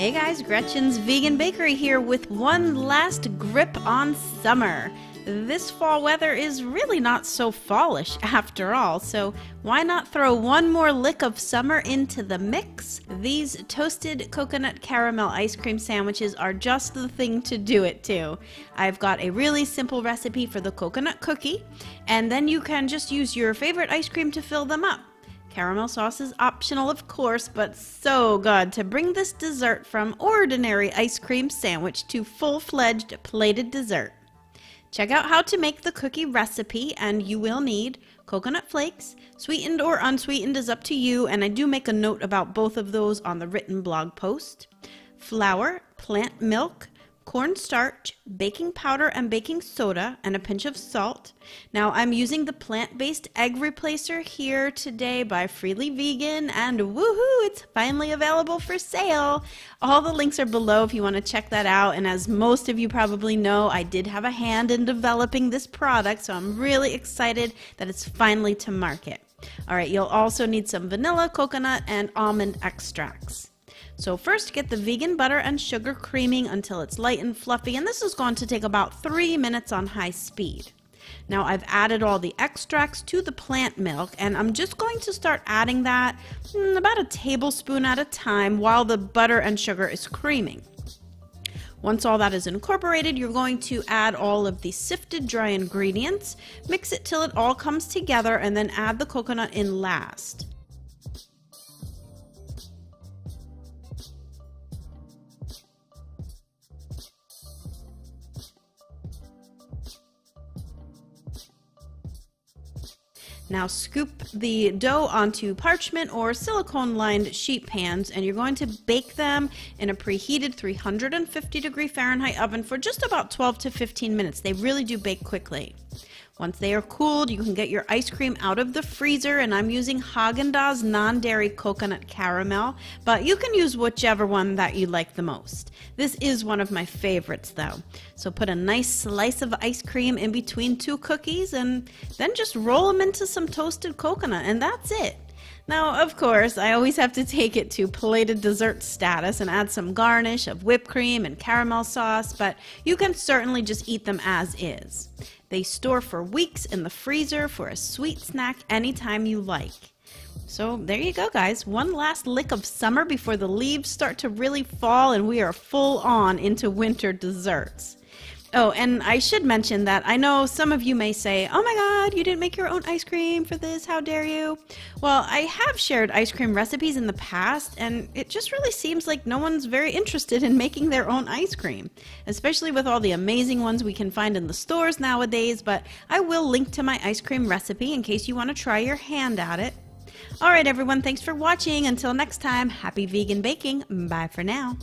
Hey guys, Gretchen's Vegan Bakery here with one last grip on summer. This fall weather is really not so fallish after all, so why not throw one more lick of summer into the mix? These toasted coconut caramel ice cream sandwiches are just the thing to do it to. I've got a really simple recipe for the coconut cookie, and then you can just use your favorite ice cream to fill them up. Caramel sauce is optional, of course, but so good to bring this dessert from ordinary ice cream sandwich to full-fledged plated dessert. Check out how to make the cookie recipe, and you will need coconut flakes. Sweetened or unsweetened is up to you, and I do make a note about both of those on the written blog post. Flour, plant milk, cornstarch, baking powder and baking soda, and a pinch of salt. Now I'm using the plant-based egg replacer here today by Freely Vegan, and woohoo, it's finally available for sale. All the links are below if you want to check that out, and as most of you probably know, I did have a hand in developing this product, so I'm really excited that it's finally to market. Alright, you'll also need some vanilla, coconut, and almond extracts. So first, get the vegan butter and sugar creaming until it's light and fluffy, and this is going to take about 3 minutes on high speed. Now I've added all the extracts to the plant milk, and I'm just going to start adding that about a tablespoon at a time while the butter and sugar is creaming. Once all that is incorporated, you're going to add all of the sifted dry ingredients, mix it till it all comes together, and then add the coconut in last. Now scoop the dough onto parchment or silicone-lined sheet pans, and you're going to bake them in a preheated 350-degree Fahrenheit oven for just about 12 to 15 minutes. They really do bake quickly. Once they are cooled, you can get your ice cream out of the freezer, and I'm using Haagen-Dazs non-dairy coconut caramel, but you can use whichever one that you like the most. This is one of my favorites though. So put a nice slice of ice cream in between two cookies, and then just roll them into some toasted coconut, and that's it. Now, of course, I always have to take it to plated dessert status and add some garnish of whipped cream and caramel sauce, but you can certainly just eat them as is. They store for weeks in the freezer for a sweet snack anytime you like. So there you go, guys. One last lick of summer before the leaves start to really fall and we are full on into winter desserts. Oh, and I should mention that I know some of you may say, oh my god, you didn't make your own ice cream for this, how dare you? Well, I have shared ice cream recipes in the past, and it just really seems like no one's very interested in making their own ice cream, especially with all the amazing ones we can find in the stores nowadays, but I will link to my ice cream recipe in case you want to try your hand at it. Alright everyone, thanks for watching. Until next time, happy vegan baking. Bye for now.